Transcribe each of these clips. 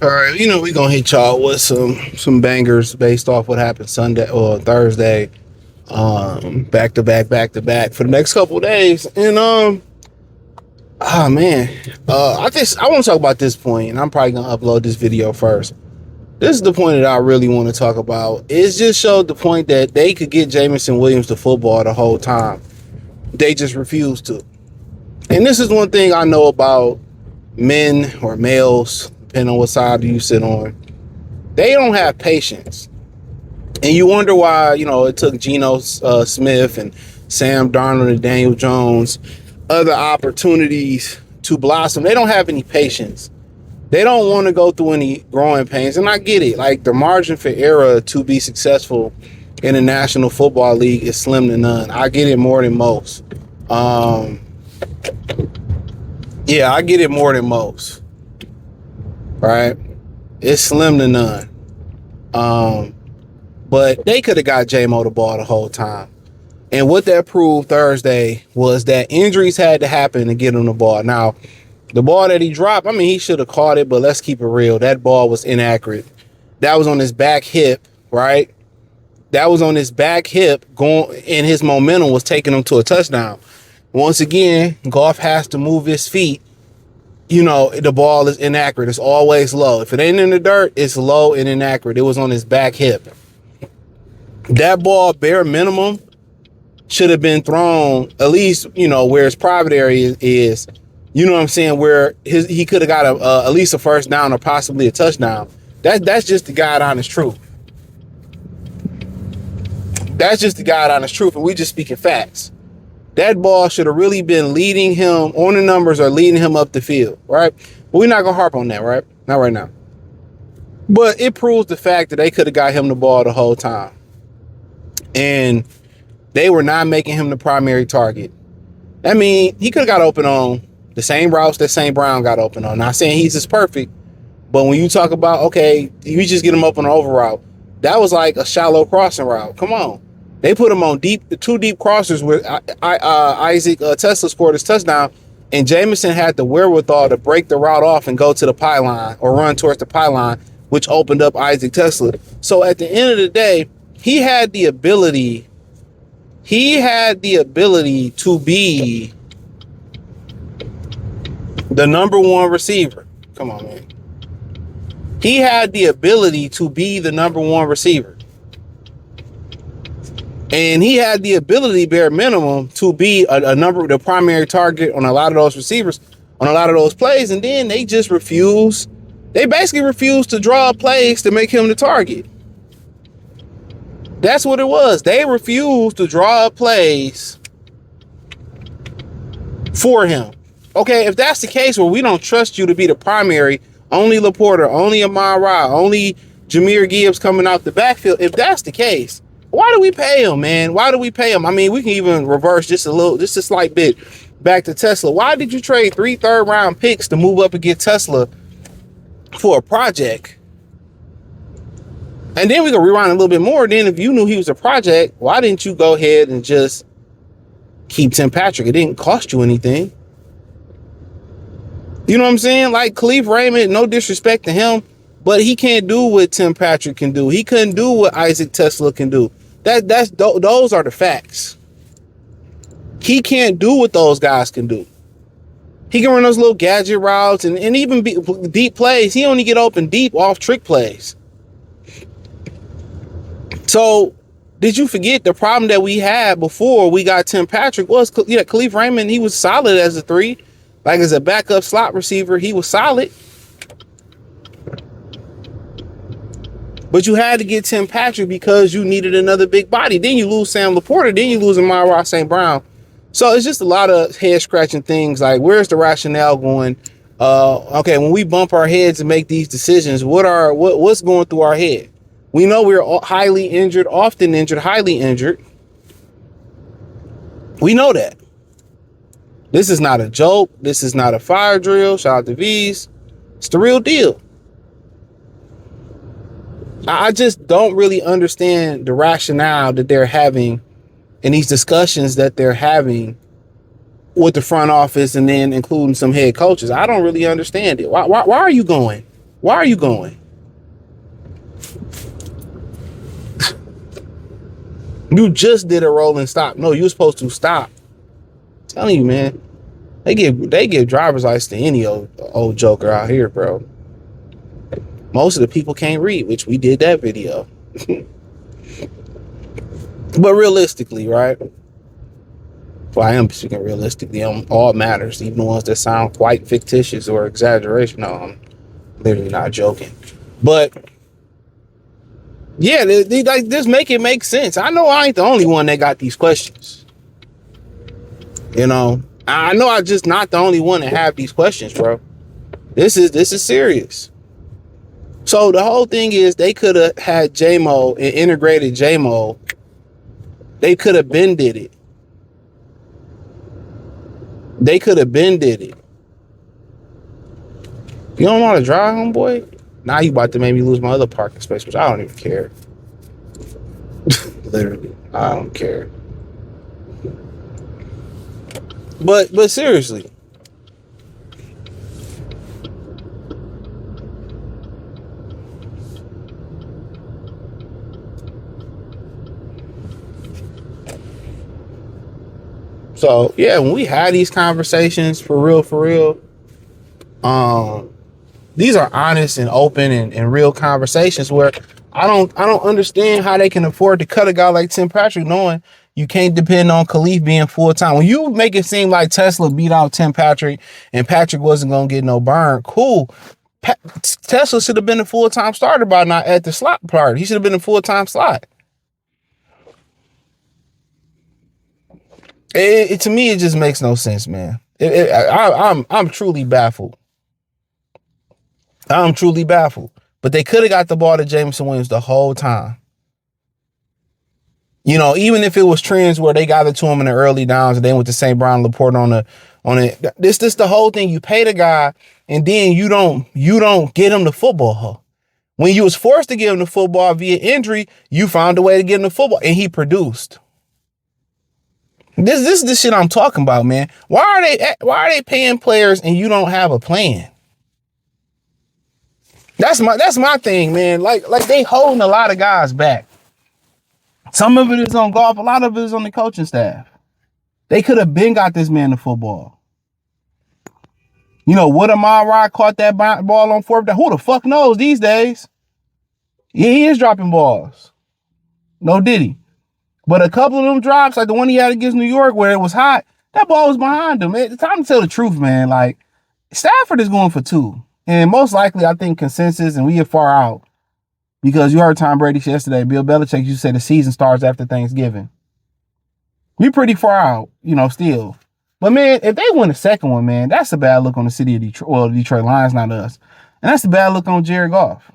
All right, we're gonna hit y'all with some bangers based off what happened Sunday or Thursday. Back to back for the next couple of days. And man. I want to talk about this point, and I'm probably gonna upload this video first. This is the point that I really want to talk about. It just showed the point that they could get Jameson Williams to football the whole time. They just refused to. And this is one thing I know about men or males, depending on what side you sit on. They don't have patience. And you wonder why, it took Geno Smith and Sam Darnold and Daniel Jones other opportunities to blossom. They don't have any patience. They don't want to go through any growing pains. And I get it. Like, the margin for error to be successful in the National Football League is slim to none. I get it more than most. Yeah, I get it more than most. Right? It's slim to none. But they could have got J-Mo the ball the whole time. And what that proved Thursday was that injuries had to happen to get him the ball. Now, the ball that he dropped, he should have caught it, but let's keep it real. That ball was inaccurate. That was on his back hip, right? That was on his back hip going, and his momentum was taking him to a touchdown. Once again, Goff has to move his feet. The ball is inaccurate. It's always low. If it ain't in the dirt, it's low and inaccurate. It was on his back hip. That ball, bare minimum, should have been thrown at least, where his private area is, where he could have got at least a first down or possibly a touchdown. That's just the God honest truth. That's just the God honest truth. And we just speaking facts. That ball should have really been leading him on the numbers or leading him up the field, right? But we're not going to harp on that, right? Not right now. But it proves the fact that they could have got him the ball the whole time. And they were not making him the primary target. He could have got open on the same routes that St. Brown got open on. Not saying he's as perfect, but when you talk about, okay, you just get him up on an over route, that was like a shallow crossing route. Come on. They put him on two deep crossers where Isaac Tesla scored his touchdown, and Jameson had the wherewithal to break the route off and go to the pylon or run towards the pylon, which opened up Isaac Tesla. So at the end of the day, he had the ability to be the number one receiver. Come on, man. He had the ability to be the number one receiver. And he had the ability, bare minimum, to be the primary target on a lot of those receivers, on a lot of those plays. And then they just refused. They basically refused to draw plays to make him the target. That's what it was. They refused to draw up plays for him. Okay, if that's the case, where we don't trust you to be the primary, only Laporta, only Amon-Ra, only Jahmyr Gibbs coming out the backfield, if that's the case, why do we pay him, man? Why do we pay him? We can even reverse just a slight bit back to Tesla. Why did you trade 3 third-round picks to move up and get Tesla for a project? And then we can rewind a little bit more. Then if you knew he was a project, why didn't you go ahead and just keep Tim Patrick? It didn't cost you anything. You know what I'm saying? Like Khalif Raymond, no disrespect to him, but he can't do what Tim Patrick can do. He couldn't do what Isaac Tesla can do. Those are the facts. He can't do what those guys can do. He can run those little gadget routes and even deep plays. He only get open deep off trick plays. So, did you forget the problem that we had before we got Tim Patrick was, Khalif Raymond, he was solid as a 3. Like as a backup slot receiver, he was solid. But you had to get Tim Patrick because you needed another big body. Then you lose Sam Laporta. Then you lose Amon-Ra St. Brown. So it's just a lot of head-scratching things. Like, where's the rationale going? Okay, when we bump our heads and make these decisions, what's going through our head? We know we're highly injured, often injured, highly injured. We know that. This is not a joke. This is not a fire drill. Shout out to V's. It's the real deal. I just don't really understand the rationale that they're having in these discussions that they're having with the front office and then including some head coaches. I don't really understand it. Why are you going? Why are you going? You just did a rolling stop. No, you were supposed to stop. I'm telling you, man. They give driver's license to any old joker out here, bro. Most of the people can't read, which we did that video. But realistically, right? Well, I am speaking realistically on all matters, even the ones that sound quite fictitious or exaggeration. No, I'm literally not joking. But yeah, they like this make it make sense. I know I ain't the only one that got these questions. You know, I know I'm just not the only one that have these questions, bro. This is serious. So the whole thing is they could have had JMO and integrated JMO. They could have been did it. They could have been did it. You don't want to drive, homeboy? Now you about to make me lose my other parking space, which I don't even care. Literally, I don't care. But seriously. So yeah, when we had these conversations for real, these are honest and open and real conversations where I don't understand how they can afford to cut a guy like Tim Patrick knowing you can't depend on Khalif being full time. When you make it seem like Tesla beat out Tim Patrick and Patrick wasn't gonna get no burn, cool. Tesla should have been a full time starter by now at the slot part. He should have been a full time slot. To me, it just makes no sense, man. I'm truly baffled. I'm truly baffled. But they could have got the ball to Jameson Williams the whole time. You know, even if it was trends where they got it to him in the early downs and they went to St. Brown Laporte on it. This the whole thing. You pay the guy and then you don't get him the football. When you was forced to give him the football via injury, you found a way to get him the football and he produced. This is the shit I'm talking about, man. Why are they paying players and you don't have a plan? That's my thing, man. Like they holding a lot of guys back. Some of it is on golf, a lot of it is on the coaching staff. They could have been got this man the football. You know, would Amon Ra caught that ball on fourth down? Who the fuck knows these days? Yeah, he is dropping balls. No diddy. But a couple of them drops, like the one he had against New York where it was hot, that ball was behind him. It's time to tell the truth, man. Like, Stafford is going for 2. And most likely, I think consensus, and we are far out. Because you heard Tom Brady yesterday, Bill Belichick, you said the season starts after Thanksgiving. We pretty far out, you know, still. But, man, if they win the second one, man, that's a bad look on the city of Detroit. Well, the Detroit Lions, not us. And that's a bad look on Jared Goff.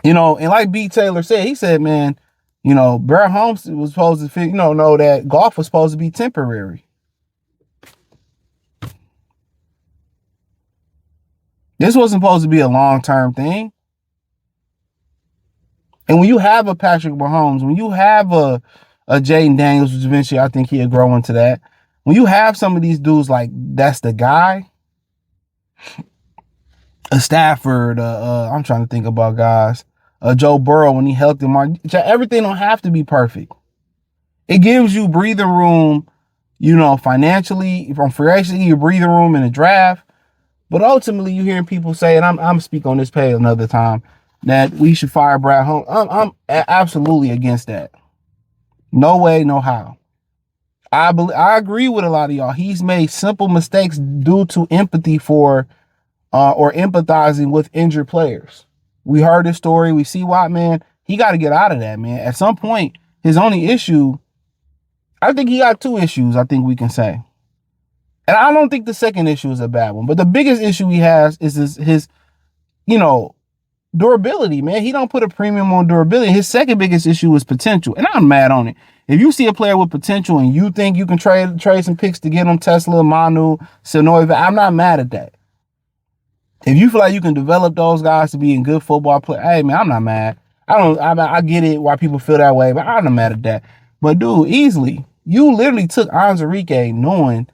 You know, and like B. Taylor said, he said, man, you know, Brett Holmes was supposed to, know that Goff was supposed to be temporary. This wasn't supposed to be a long-term thing. And when you have a Patrick Mahomes, when you have a Jaden Daniels, which eventually I think he'll grow into that. When you have some of these dudes like that's the guy. A Stafford, I'm trying to think about guys. Joe Burrow when he helped him. Everything don't have to be perfect. It gives you breathing room, you know, financially, from free agency, your breathing room in the draft. But ultimately, you hearing people say, and I'm speak on this page another time, that we should fire Brad Holmes. I'm absolutely against that. No way, no how. I agree with a lot of y'all. He's made simple mistakes due to empathy for or empathizing with injured players. We heard his story. We see why, man. He got to get out of that, man. At some point, his only issue, I think he got 2 issues, I think we can say. And I don't think the second issue is a bad one. But the biggest issue he has is his durability, man. He don't put a premium on durability. His second biggest issue is potential. And I'm mad on it. If you see a player with potential and you think you can trade some picks to get him, Tesla, Manu, Sonoy, I'm not mad at that. If you feel like you can develop those guys to be a good football player, hey, man, I'm not mad. I get it why people feel that way, but I'm not mad at that. But, dude, easily, you literally took Enrique knowing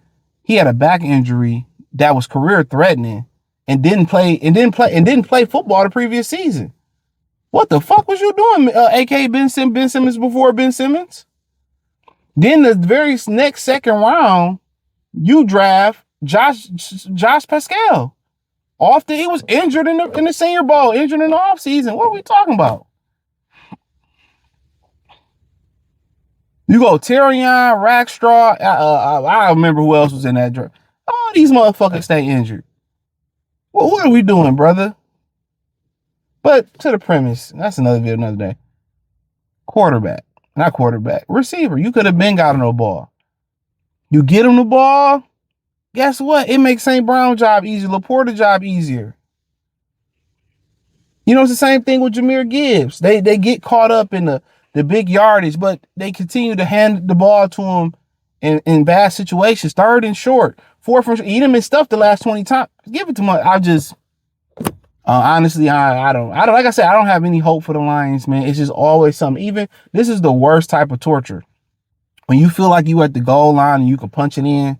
he had a back injury that was career-threatening, and didn't play football the previous season. What the fuck was you doing, AK Ben Simmons before Ben Simmons? Then the very next second round, you draft Josh Pascal. He was injured in the Senior Bowl, injured in the offseason. What are we talking about? You go Terrion, Rackstraw. I don't remember who else was in that draft. All these motherfuckers stay injured. Well, what are we doing, brother? But to the premise, that's another video, another day. Receiver. You could have been got him the ball. You get him the ball, guess what? It makes St. Brown's job easier, Laporta's job easier. You know, it's the same thing with Jahmyr Gibbs. They get caught up in the big yardage, but they continue to hand the ball to him in bad situations. 3rd and short, 4th and short. He done been stuffed the last 20 times. Give it to him. I just honestly, I don't like I said, I don't have any hope for the Lions, man. It's just always something. Even this is the worst type of torture. When you feel like you at the goal line and you can punch it in,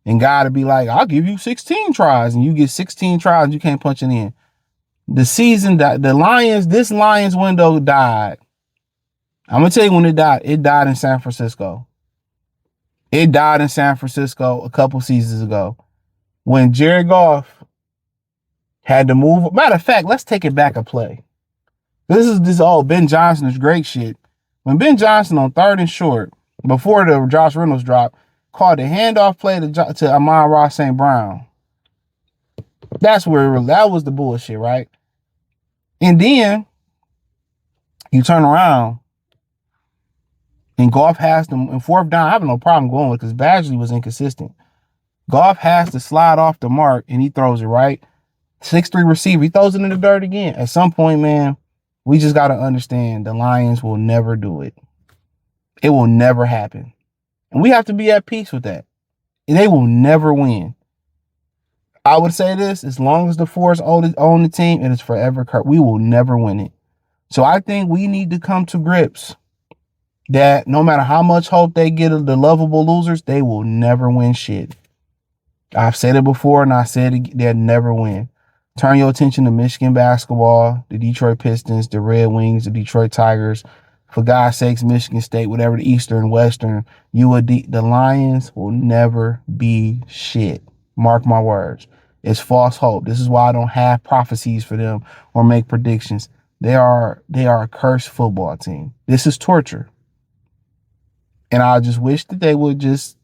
and God to be like, I'll give you 16 tries, and you get 16 tries and you can't punch it in. The season that this Lions window died. I'm gonna tell you when it died. It died in San Francisco. It died in San Francisco a couple seasons ago when Jared Goff had to move. Matter of fact, let's take it back a play. Ben Johnson is great shit. When Ben Johnson on 3rd and short, before the Josh Reynolds drop, called the handoff play to Amon-Ra St. Brown. That was the bullshit, right? And then you turn around and Goff has them in 4th down. I have no problem going with it because Badgley was inconsistent. Goff has to slide off the mark and he throws it right. 6'3" receiver. He throws it in the dirt again. At some point, man, we just got to understand the Lions will never do it. It will never happen. And we have to be at peace with that. And they will never win. I would say this, as long as the Force own the team, it is forever Kurt. We will never win it. So I think we need to come to grips that no matter how much hope they get of the lovable losers, they will never win shit. I've said it before and I said it, they'll never win. Turn your attention to Michigan basketball, the Detroit Pistons, the Red Wings, the Detroit Tigers. For God's sakes, Michigan State, whatever the Eastern, Western, the Lions will never be shit. Mark my words. It's false hope. This is why I don't have prophecies for them or make predictions. They are a cursed football team. This is torture. And I just wish that they would just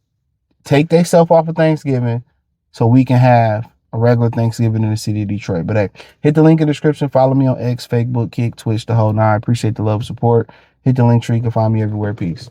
take themselves off of Thanksgiving so we can have a regular Thanksgiving in the city of Detroit. But hey, hit the link in the description. Follow me on X, Facebook, Kick, Twitch, the whole nine. Appreciate the love and support. Hit the link tree. You can find me everywhere. Peace.